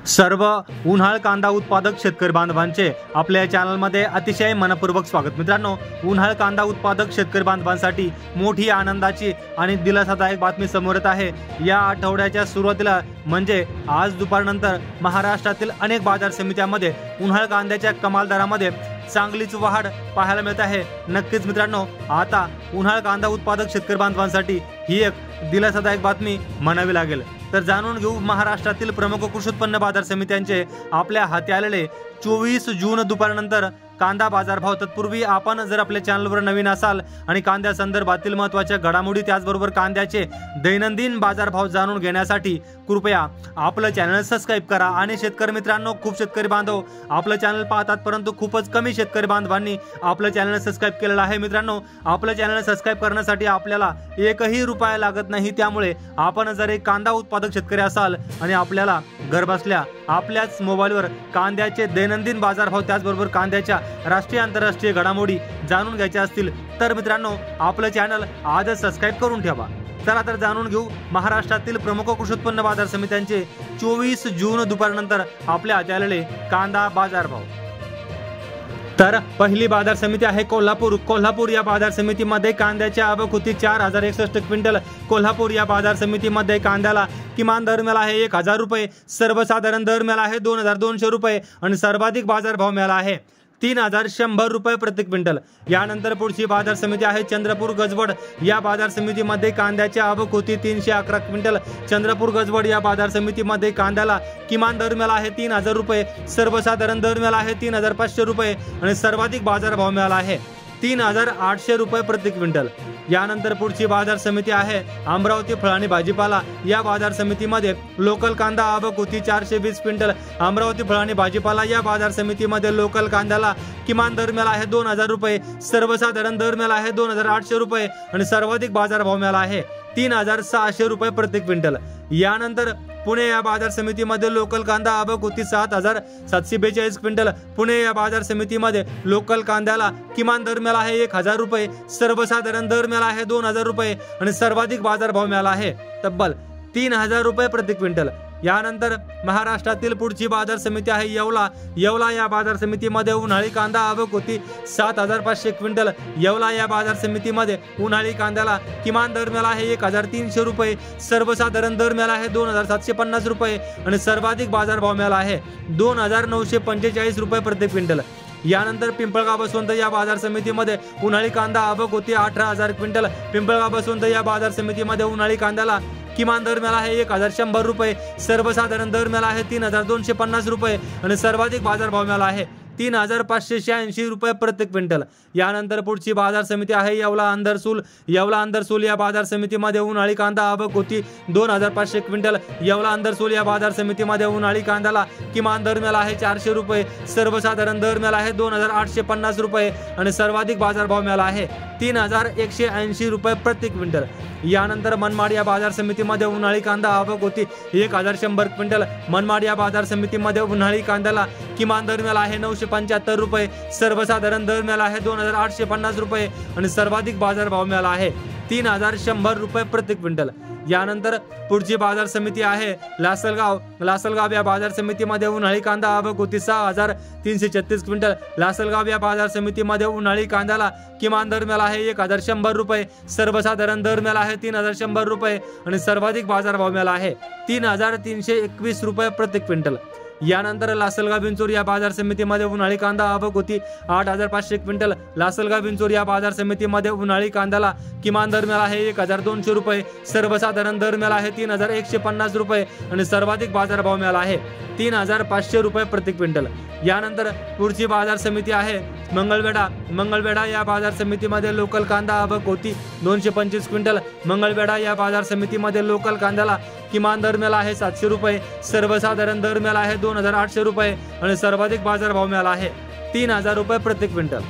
सर्व उन्हाळ कांदा उत्पादक शेतकरी बांधवांचे आपल्या चॅनलमध्ये अतिशय मनपूर्वक स्वागत। मित्रांनो, उन्हाळ कांदा उत्पादक शेतकरी बांधवांसाठी मोठी आनंदाची आणि दिलासादायक बातमी समोर येत आहे। या आठवड्याच्या सुरुवातीला म्हणजे आज दुपारनंतर महाराष्ट्रातील अनेक बाजार समित्यांमध्ये उन्हाळ कांद्याच्या कमाल दरामध्ये चांगलीच वाढ पाहायला मिळत आहे। नक्कीच मित्रांनो, आता उन्हाळ कांदा उत्पादक शेतकरी बांधवांसाठी ही एक दिलासादायक बातमी म्हणावी लागेल। तर जाणून घेऊ महाराष्ट्रातील प्रमुख कृषी उत्पन्न बाजार समित्यांचे आपल्या हाती आलेले 24 जून दुपारनंतर कांदा बाजारभाव। तत्पूर्वी आपण जर आपल्या चॅनलवर नवीन असाल आणि कांद्या संदर्भातील महत्त्वाच्या घडामोडी त्याचबरोबर कांद्याचे दैनंदिन बाजारभाव जाणून घेण्यासाठी कृपया आपलं चॅनल सबस्क्राइब करा। आणि शेतकरी मित्रांनो, खूप शेतकरी बांधव आपलं चॅनल पाहतात, परंतु खूपच कमी शेतकरी बांधवांनी आपलं चॅनल सबस्क्राइब केलेलं आहे। मित्रांनो, आपलं चॅनल सबस्क्राइब करण्यासाठी आपल्याला एकही रुपया लागत नाही। त्यामुळे आपण जर एक कांदा उत्पादक शेतकरी असाल आणि आपल्याला घरबसल्या आपल्याच मोबाईलवर कांद्याचे दैनंदिन बाजारभाव त्याचबरोबर कांद्याच्या राष्ट्रीय आंतरराष्ट्रीय घडामोडी जाणून घ्यायच्या असतील तर मित्रांनो, आपलं चॅनल आजच सबस्क्राइब करून ठेवा। चला तर जाणून घेऊ महाराष्ट्रातील प्रमुख कृषी उत्पन्न बाजार समित्यांचे 24 जून दुपारनंतर आपल्या हाती आलेले कांदा बाजारभाव। तर पहिली बाजार समिती आहे कोल्हापूर। या बाजार समितीमध्ये कांद्याची आवक होती 4061 क्विंटल। कोल्हापूर या बाजार समितीमध्ये कांद्याला किमान दर मिळाला आहे 1000 रुपये, सर्वसाधारण दर मिळाला आहे 2200 रुपये आणि सर्वाधिक बाजारभाव मिळाला आहे 3100 रुपये प्रति क्विंटल। यानंतर पुढची बाजार समिती आहे चंद्रपूर गजवड। या बाजार समितीमध्ये कांद्याची आवक होती 311 क्विंटल। चंद्रपूर गजवड या बाजार समितीमध्ये कांद्याला किमान दर मिळाला आहे 3000 रुपये, सर्वसाधारण दर मिळाला आहे 3500 रुपये आणि सर्वाधिक बाजारभाव मिळाला आहे 3800 रुपये प्रति क्विंटल। यानंतर पुढची बाजार समिती आहे अमरावती फळ आणि भाजीपाला। या बाजार समितीमध्ये लोकल कांदा आवक होती 420 क्विंटल। अमरावती फळ आणि भाजीपाला या बाजार समितीमध्ये लोकल कांद्याला किमान दर मिळाला आहे 2000 रुपये, सर्वसाधारण दर मिळाला आहे 2800 रुपये आणि सर्वाधिक बाजारभाव मिळाला आहे 3600 रुपये प्रति क्विंटल। यानंतर पुणे या बाजार समितीमध्ये लोकल कांदा आवक होती 7742 क्विंटल। पुणे या बाजार समितीमध्ये लोकल कांद्याला किमान दर मिळाला आहे 1000 रुपये, सर्वसाधारण दर मिळाला आहे 2000 रुपये आणि सर्वाधिक बाजारभाव मिळाला आहे तब्बल 3000 रुपये प्रति क्विंटल। यानंतर महाराष्ट्रातील पुढची बाजार समिती आहे येवला। या बाजार समितीमध्ये उन्हाळी कांदा आवक होती 7500 क्विंटल। येवला या बाजार समितीमध्ये उन्हाळी कांद्याला किमान दर मिळाला आहे 1300 रुपये, सर्वसाधारण दर मिळाला आहे 2750 रुपये आणि सर्वाधिक बाजारभाव मिळाला आहे 2945 रुपये प्रति क्विंटल। यानंतर पिंपळगाव बसवंत या बाजार समितीमध्ये उन्हाळी कांदा आवक होती 18000 क्विंटल। पिंपळगाव बसवंत या बाजार समितीमध्ये उन्हाळी कांद्याला किमान दर मिळाला आहे 1100 रुपये, सर्वसाधारण दर मिळाला आहे 3250 रुपये आणि सर्वाधिक बाजारभाव मिळाला आहे 3580 रुपये प्रति क्विंटल। यानंतर पुढची बाजार समिती आहे येवला अंदरसूल। या बाजार समितीमध्ये उन्हाळी कांदा आवक होती 2500 क्विंटल। येवला अंदरसूल या बाजार समितीमध्ये उन्हाळी कांद्याला किमान दर मिळाला आहे 400 रुपये, सर्वसाधारण दर मिळाला आहे 2850 रुपये आणि सर्वाधिक बाजारभाव मिळाला आहे 3180 रुपये प्रति क्विंटल। यानंतर मनमाड या बाजार समितीमध्ये उन्हाळी कांदा आवक होती 1100 क्विंटल। मनमाड या बाजार समितीमध्ये उन्हाळी कांद्याला किमान दर मिळाला आहे 975 रुपये, सर्वसाधारण दर मिळाला आहे 2850 रुपये आणि सर्वाधिक बाजारभाव मिळाला आहे 3100 रुपये प्रति क्विंटल। यानंतर पुढची बाजार समिती आहे लासलगाव या बाजार समितीमध्ये उन्हाळी कांदा आवक होती 6336 क्विंटल। लासलगाव या बाजार समितीमध्ये उन्हाळी कांद्याला किमान दर मिळाला आहे 1100 रुपये, सर्वसाधारण दर मिळाला आहे 3100 रुपये आणि सर्वाधिक बाजारभाव मिळाला आहे 3321 रुपये प्रति क्विंटल। यानंतर लासलगाव विंचूर या बाजार समितीमध्ये उन्हाळी कांदा आवक होती 8500 क्विंटल। लासलगाव विंचूर या बाजार समितीमध्ये उन्हाळी कांद्याला किमान दर मिळाला आहे 1200 रुपये, सर्वसाधारण दर मिळाला आहे 3150 रुपये आणि सर्वाधिक बाजारभाव मिळाला आहे 3500 रुपये प्रति क्विंटल। यानंतर पुढची बाजार समिती आहे मंगळवेढा या बाजार समितीमध्ये लोकल कांदा आवक होती 225 क्विंटल। मंगळवेढा या बाजार समितीमध्ये लोकल कांद्याला किमान दर मिळाला आहे 700 रुपये, सर्वसाधारण दर मिळाला आहे 2800 रुपये आणि सर्वाधिक बाजारभाव मिळाला आहे 3000 रुपये प्रति क्विंटल।